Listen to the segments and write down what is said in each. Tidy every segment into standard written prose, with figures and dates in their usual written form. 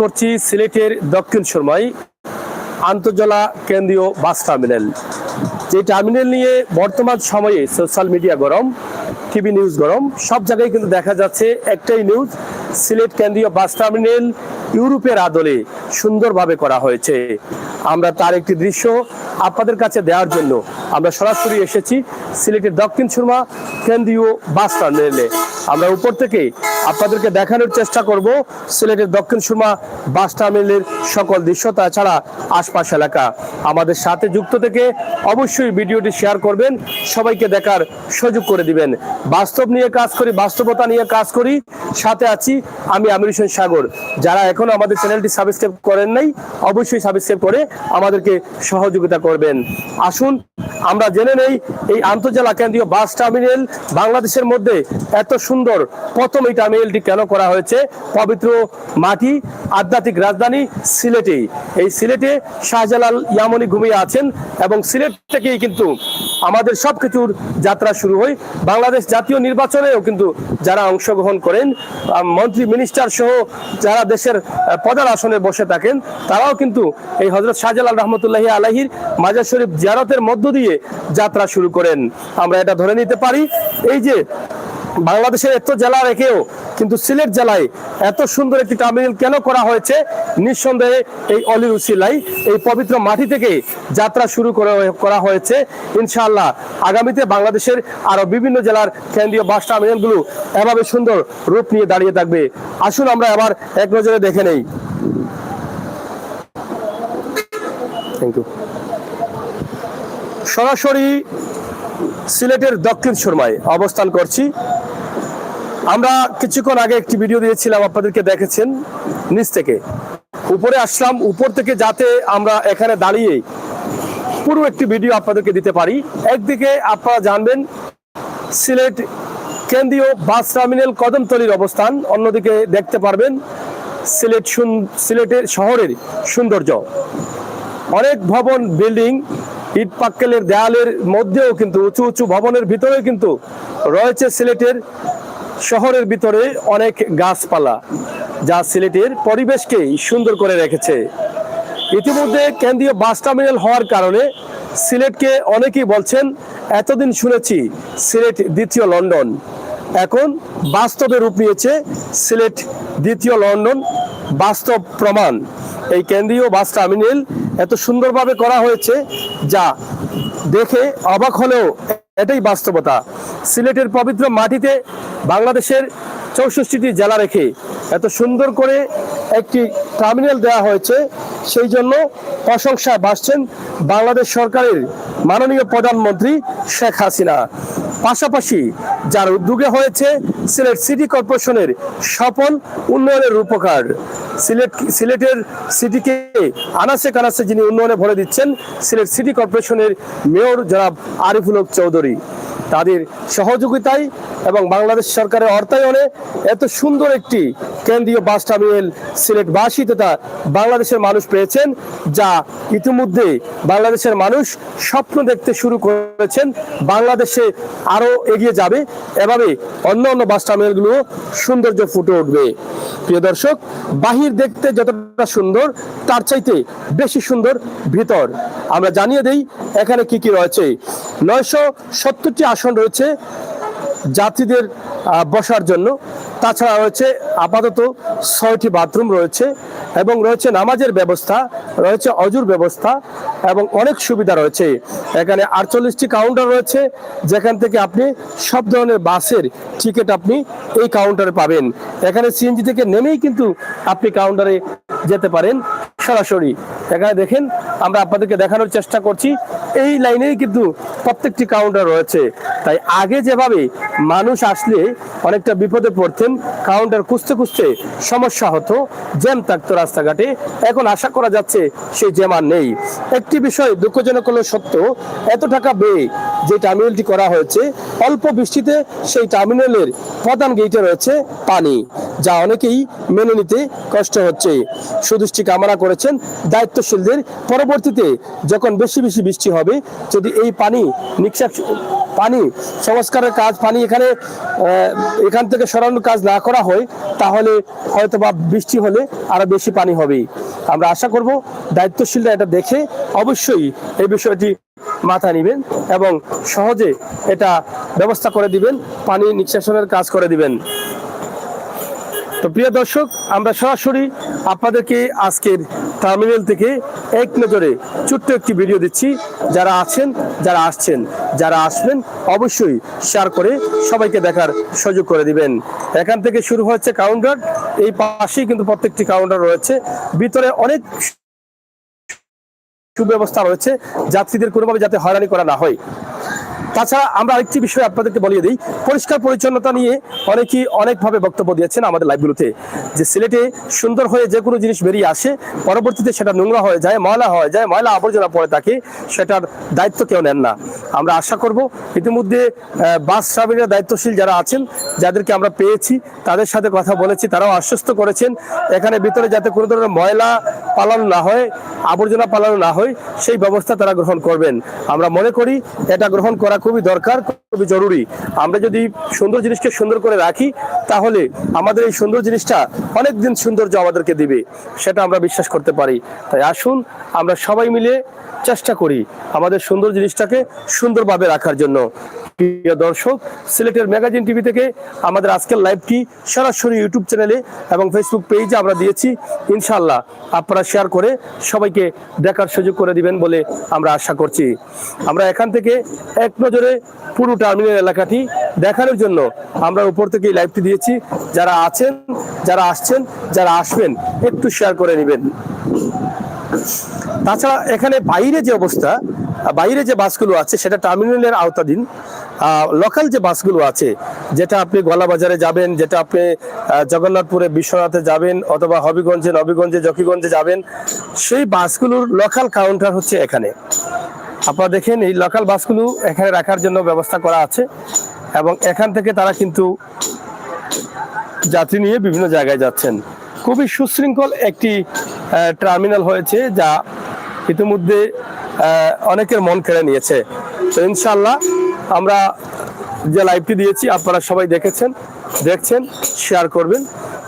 করছি সিলেটের দক্ষিণ সুরমায় আন্তজলা কেন্দ্রীয় বাস টার্মিনাল। যে টার্মিনাল নিয়ে বর্তমান সময়ে সোশ্যাল মিডিয়া গরম, টিভি নিউজ গরম, সব জায়গায় কিন্তু দেখা যাচ্ছে একটাই নিউজ, সিলেট কেন্দ্রীয় বাস টার্মিনাল ইউরোপের আদলে সুন্দরভাবে করা হয়েছে। আমরা তার একটি দৃশ্য আপনাদের কাছে দেওয়ার জন্য আমরা সরাসরি এসেছি সিলেটের দক্ষিণ সুরমা কেন্দ্রীয় বাস টার্মিনালে। আমরা উপর থেকে আপনাদেরকে দেখানোর চেষ্টা করব সিলেটের দক্ষিণ সুরমা বাস টার্মিনালের সকল দৃশ্য, তাছাড়া আশপাশ এলাকা। আমাদের সাথে যুক্ত থেকে অবশ্যই ভিডিওটি শেয়ার করবেন, সবাইকে দেখার সুযোগ করে দিবেন। বাস্তব নিয়ে কাজ করি, বাস্তবতা নিয়ে কাজ করি, সাথে আছি আমি আমির হোসেন সাগর। যারা এখনো আমাদের চ্যানেলটি সাবস্ক্রাইব করেন নাই, অবশ্যই সাবস্ক্রাইব করে আমাদেরকে সহযোগিতা করবেন। আসুন আমরা জেনে নেই এই আন্তজেলা কেন্দ্রীয় বাস টার্মিনাল বাংলাদেশের মধ্যে এত সুন্দর প্রথম এই টার্মিনালটি কেন করা হয়েছে। পবিত্র মাটি, আধ্যাত্মিক রাজধানী সিলেটে। এই সিলেটে শাহজালাল ইয়ামনি ঘুমিয়ে আছেন এবং সিলেট থেকেই কিন্তু আমাদের সবকিছুর যাত্রা শুরু হয়। বাংলাদেশ জাতীয় নির্বাচনেও কিন্তু যারা অংশগ্রহণ করেন, মন্ত্রী মিনিস্টার সহ যারা দেশের প্রধান আসনে বসে থাকেন, তারাও কিন্তু এই হযরত শাহজালাল রহমতুল্লাহি আলাইহির মাজার শরীফ জিয়ারতের মধ্য দিয়ে যাত্রা শুরু করেন। আমরা এটা ধরে নিতে পারি, এই যে বাংলাদেশের এত জেলা রেখেও কিন্তু সিলেট জেলায় এত সুন্দর একটি টার্মিনাল কেন করা হয়েছে, নিঃসন্দেহে এই অলির উসিলায়, এই পবিত্র মাটি থেকে যাত্রা শুরু করা হয়েছে। ইনশাআল্লাহ আগামীতে বাংলাদেশের আরো বিভিন্ন জেলার কেন্দ্রীয় বাস টার্মিনালগুলো এভাবে সুন্দর রূপ নিয়ে দাঁড়িয়ে থাকবে। আসুন আমরা আবার এক নজরে দেখে নেই। Thank you. সরাসরি সিলেটের দক্ষিণ সুরমায় অবস্থান করছি। আমরা কিছুক্ষণ আগে একটি ভিডিও দিয়েছিলাম, আপনাদেরকে দেখেছেন। নিচ থেকে উপরে আসলাম, উপর থেকে যাতে আমরা এখানে দাঁড়িয়ে পুরো একটি ভিডিও আপনাদেরকে দিতে পারি। একদিকে আপনারা জানবেন সিলেট কেন্দ্রীয় বাস টার্মিনাল কদমতলির অবস্থান, অন্যদিকে দেখতে পারবেন সিলেটের শহরের সৌন্দর্য। অনেক ভবন, বিল্ডিং, ইট পাক্কেলের দেয়ালের মধ্যেও কিন্তু উঁচু উঁচু ভবনের ভিতরে কিন্তু রয়েছে সিলেটের শহরের ভিতরে অনেক গাছপালা, যা সিলেটের পরিবেশকে সুন্দর করে রেখেছে। ইতিমধ্যে কেন্দ্রীয় বাস টার্মিনাল হওয়ার কারণে সিলেটকে অনেকেই বলছেন, এতদিন শুনেছি সিলেট দ্বিতীয় লন্ডন, এখন বাস্তবে রূপ নিয়েছে সিলেট দ্বিতীয় লন্ডন। বাস্তব প্রমাণ এই কেন্দ্রীয় বাস টার্মিনাল এত সুন্দরভাবে করা হয়েছে, যা দেখে অবাক হলেও এটাই বাস্তবতা। সিলেটের পবিত্র মাটিতে বাংলাদেশের 64টি জেলা রেখে এত সুন্দর করে একটি টার্মিনাল দেওয়া হয়েছে, সেই জন্য প্রশংসায় ভাসছেন বাংলাদেশ সরকারের মাননীয় প্রধানমন্ত্রী শেখ হাসিনা। পাশাপাশি যার উদ্যোগে হয়েছে সিলেট সিটি কর্পোরেশনের সফল উন্নয়নের রূপকার। সিলেটের সিটিকে আনাচে কানাচে যিনি উন্নয়নে ভরে দিচ্ছেন, সিলেট সিটি কর্পোরেশনের মেয়র জনাব আরিফুল হক চৌধুরী। তাদের সহযোগিতায় এবং বাংলাদেশ সরকারের অর্থায়নে এত সুন্দর একটি কেন্দ্রীয় বাস টার্মিনাল সিলেটবাসী তথা বাংলাদেশের মানুষ পেয়েছেন, যা ইতিমধ্যে বাংলাদেশের মানুষ স্বপ্ন দেখতে শুরু করেছেন। বাংলাদেশে আরো এগিয়ে যাবে, এভাবে অন্য অন্য বাস টার্মিনালগুলো সৌন্দর্য ফুটে উঠবে। প্রিয় দর্শক, বাহির দেখতে যতটা সুন্দর, তার চাইতে বেশি সুন্দর ভিতর। আমরা জানিয়ে দেই এখানে কি কি রয়েছে। 970টি আসন রয়েছে যাত্রীদের বসার জন্য, তাছাড়া রয়েছে আপাতত 6টি বাথরুম রয়েছে এবং রয়েছে নামাজের ব্যবস্থা, রয়েছে অজুর ব্যবস্থা এবং অনেক সুবিধা রয়েছে। এখানে 48টি কাউন্টার রয়েছে, যেখান থেকে আপনি সব ধরনের বাসের টিকিট আপনি এই কাউন্টারে পাবেন। এখানে সিএনজি থেকে নেমেই কিন্তু আপনি কাউন্টারে যেতে পারেন সরাসরি। এখানে দেখেন, আমরা আপনাদেরকে দেখানোর চেষ্টা করছি, এই লাইনেই কিন্তু প্রত্যেকটি কাউন্টার রয়েছে। তাই আগে যেভাবে মানুষ আসলে অনেকটা বিপদে পড়তেন, কাউন্টার খুঁজতে খুঁজতে সমস্যা হতো, জ্যাম থাকতো রাস্তাঘাটে, এখন আশা করা যাচ্ছে সেই জ্যাম আর নেই। একটি বিষয় দুঃখজনক হলো সত্য, এত টাকা ব্যয়ে যে টার্মিনালটি করা হয়েছে, অল্প বৃষ্টিতে সেই টার্মিনালের প্রধান গেটে রয়েছে পানি, যা অনেকেই মেনে নিতে কষ্ট হচ্ছে। সুদৃষ্টি কামনা করেছেন দায়িত্বশীলদের, পরবর্তীতে যখন বেশি বেশি বৃষ্টি হবে, যদি এই পানি পানি সংস্কারের কাজ, পানি এখান থেকে সরানোর কাজ না করা হয় তাহলে হয়তো বা বৃষ্টি হলে আরো বেশি পানি হবেই। আমরা আশা করব দায়িত্বশীলরা এটা দেখে অবশ্যই এই বিষয়টি মাথায় নেবেন এবং সহজে এটা ব্যবস্থা করে দিবেন, পানি নিষ্কাশনের কাজ করে দিবেন। তো প্রিয় দর্শক, আমরা সরাসরি আপনাদেরকে আজকের টার্মিনাল থেকে এক নজরে ছোট্ট একটি ভিডিও দিচ্ছি। যারা আছেন, যারা আসছেন, যারা আসবেন অবশ্যই শেয়ার করে সবাইকে দেখার সুযোগ করে দিবেন। এখান থেকে শুরু হচ্ছে কাউন্টার, এই পাশেই কিন্তু প্রত্যেকটি কাউন্টার রয়েছে। ভিতরে অনেক সুব্যবস্থা রয়েছে যাত্রীদের কোনোভাবে যাতে হয়রানি করা না হয়। তাছাড়া আমরা আরেকটি বিষয় আপনাদেরকে বলিয়ে দিই, পরিষ্কার পরিচ্ছন্নতা নিয়ে অনেকেই অনেকভাবে বক্তব্য দিয়েছেন আমাদের লাইভগুলোতে, যে সিলেটে সুন্দর হয়ে যে কোনো জিনিস বেরিয়ে আসে, পরবর্তীতে সেটা নোংরা হয়ে যায়, ময়লা হয়ে যায়, ময়লা আবর্জনা পড়ে থাকে, সেটার দায়িত্ব কেউ নেন না। আমরা আশা করব ইতিমধ্যে বাস ট্রাভেলের দায়িত্বশীল যারা আছেন, যাদেরকে আমরা পেয়েছি, তাদের সাথে কথা বলেছি, তারাও আশ্বস্ত করেছেন এখানে ভিতরে যাতে কোনো ধরনের ময়লা পালানো না হয়, আবর্জনা পালানো না হয়, সেই ব্যবস্থা তারা গ্রহণ করবেন। আমরা মনে করি এটা গ্রহণ করা খুবই দরকার, খুবই জরুরি। আমরা যদি সুন্দর জিনিসকে সুন্দর করে রাখি তাহলে আমাদের এই সুন্দর জিনিসটা অনেক দিন সৌন্দর্য আমাদেরকে দিবে, সেটা আমরা বিশ্বাস করতে পারি। তাই আসুন আমরা সবাই মিলে চেষ্টা করি আমাদের সুন্দর জিনিসটাকে সুন্দরভাবে রাখার জন্য। প্রিয় দর্শক, সিলেটের ম্যাগাজিন টিভি থেকে আমাদের আজকের লাইভটি সরাসরি ইউটিউব চ্যানেলে এবং ফেসবুক পেজে আমরা দিয়েছি। ইনশাআল্লাহ আপনারা শেয়ার করে সবাইকে দেখার সুযোগ করে দিবেন বলে আমরা আশা করছি। আমরা এখান থেকে এক নজরে পুরো টার্মিনাল এলাকাটি দেখানোর জন্য আমরা উপর থেকে এই লাইভটি দিয়েছি। যারা আছেন, যারা আসছেন, যারা আসবেন একটু শেয়ার করে নেবেন। তাছাড়া এখানে বাইরে যে অবস্থা, বাইরে যে বাসগুলো আছে সেটা টার্মিনালের আওতাধীন। লোকাল যে বাসগুলো আছে, যেটা আপনি গলাবাজারে যাবেন, যেটা আপনি জগন্নাথপুরে বিশ্বনাথে যাবেন, অথবা হবিগঞ্জে, নবীগঞ্জে, জকিগঞ্জে যাবেন, সেই বাসগুলোর লোকাল কাউন্টার হচ্ছে এখানে। আপনারা দেখেন এই লোকাল বাসগুলো এখানে রাখার জন্য ব্যবস্থা করা আছে এবং এখান থেকে তারা কিন্তু যাত্রী নিয়ে বিভিন্ন জায়গায় যাচ্ছেন। খুবই সুশৃঙ্খল একটি টার্মিনাল হয়েছে, যা ইতিমধ্যে অনেকের মন কেড়ে নিয়েছে। তো ইনশাআল্লাহ আমরা যে লাইভটি দিয়েছি আপনারা সবাই দেখছেন, শেয়ার করবেন।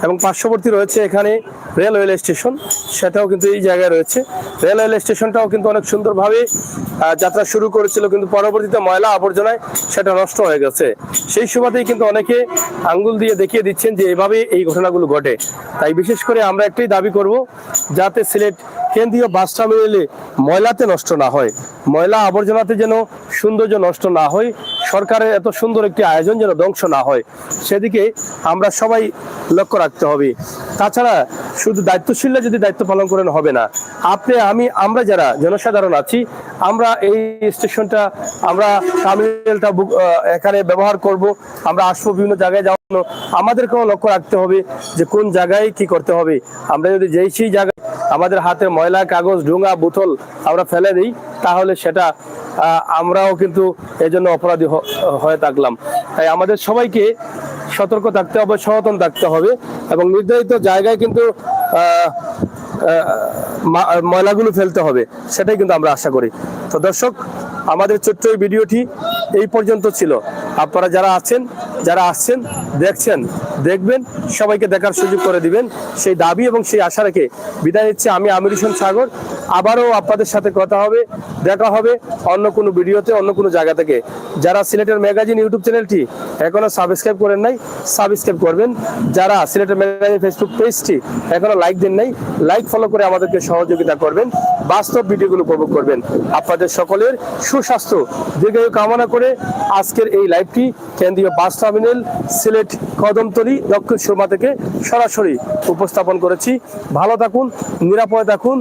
এবং পার্শ্ববর্তী রয়েছে এখানে রেলওয়ে স্টেশন, সেটাও কিন্তু এই জায়গায় রয়েছে। রেলওয়ে স্টেশনটাও কিন্তু অনেক সুন্দরভাবে যাত্রা শুরু করেছিল, কিন্তু পরবর্তীতে ময়লা আবর্জনায় সেটা নষ্ট হয়ে গেছে। সেই সুবাদেই কিন্তু অনেকে আঙ্গুল দিয়ে দেখিয়ে দিচ্ছেন যে এভাবে এই ঘটনাগুলো ঘটে। তাই বিশেষ করে আমরা একটাই দাবি করব, যাতে সিলেট কেন্দ্রীয় বাস টার্মিনালে ময়লাতে নষ্ট না হয়, ময়লা আবর্জনাতে যেন সৌন্দর্য নষ্ট না হয়, সরকারের এত সুন্দর একটি আয়োজন যেন ধ্বংস না হয়, সেদিকে আমরা সবাই লক্ষ্য রাখতে হবে। তাছাড়া শুধু দায়িত্বশীলরা যদি দায়িত্ব পালন করেন হবে না, আপনি, আমি, আমরা যারা জনসাধারণ আছি, আমরা এই স্টেশনটা, আমরা টার্মিনালটা এখানে ব্যবহার করব, আমরা আসবো বিভিন্ন জায়গায় যাওয়ার জন্য, আমাদেরকেও লক্ষ্য রাখতে হবে যে কোন জায়গায় কি করতে হবে। আমরা যদি সেই জায়গায় আমাদের হাতে ময়লা, কাগজ, ঢোঙা, বোতল আমরা ফেলে দিই, তাহলে সেটা আমরাও কিন্তু এজন্য অপরাধী হয়ে থাকলাম। তাই আমাদের সবাইকে সতর্ক থাকতে হবে, সচেতন থাকতে হবে এবং নির্ধারিত জায়গায় কিন্তু ময়লাগুলো ফেলতে হবে, সেটাই কিন্তু আমরা আশা করি। তো দর্শক, আমাদের ছোট্ট এই ভিডিওটি এই পর্যন্ত ছিল। আপনারা যারা আছেন, যারা আসছেন, দেখছেন, দেখবেন, সবাইকে দেখার সুযোগ করে দিবেন, সেই দাবি এবং সেই আশা রেখে বিদায় নিচ্ছি আমি আমির হোসেন সাগর। আবারও আপনাদের সাথে কথা হবে, দেখা হবে অন্য কোনো ভিডিওতে, অন্য কোনো জায়গা থেকে। যারা সিলেটের ম্যাগাজিন ইউটিউব চ্যানেলটি এখনো সাবস্ক্রাইব করেন নাই, সাবস্ক্রাইব করবেন। যারা সিলেটের ম্যাগাজিন ফেসবুক পেজটি এখনো লাইক দেন নাই, লাইক ফলো করে আমাদেরকে সহযোগিতা করবেন, বাস্তব ভিডিওগুলো উপভোগ করবেন। আপনাদের সকলের সুস্বাস্থ্য দীর্ঘায়ু কামনা করে আজকের এই লাইভটি কেন্দ্রীয় বাস টার্মিনাল সিলেট কদমতলী দক্ষিণ সুরমা থেকে সরাসরি উপস্থাপন করেছি। ভালো থাকুন, নিরাপদে থাকুন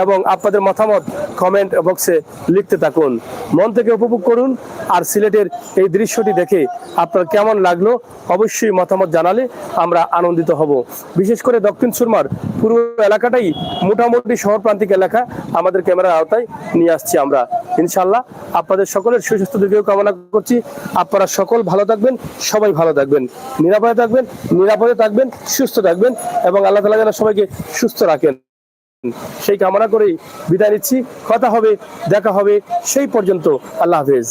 এবং আপনাদের মতামত কমেন্ট বক্সে লিখতে থাকুন। মন থেকে উপভোগ করুন। আর সিলেটের এই দৃশ্যটি দেখে আপনার কেমন লাগলো অবশ্যই মতামত জানালে আমরা আনন্দিত হব। বিশেষ করে দক্ষিণ সুরমার পুরো এলাকাটাই মোটামুটি শহর প্রান্তিক এলাকা, আমাদের ক্যামেরার আওতায় নিয়ে আসছি আমরা। ইনশাআল্লাহ আপনাদের সকলের সুস্বাস্থ্য দীর্ঘায়ু কামনা করছি। আপনারা সকল ভালো থাকবেন, সবাই ভালো থাকবেন, নিরাপদে থাকবেন, সুস্থ থাকবেন এবং আল্লাহ তাআলা যেন সবাইকে সুস্থ রাখেন, সেই কামনা করেই বিদায় নিচ্ছি। কথা হবে, দেখা হবে, সেই পর্যন্ত আল্লাহ হাফেজ।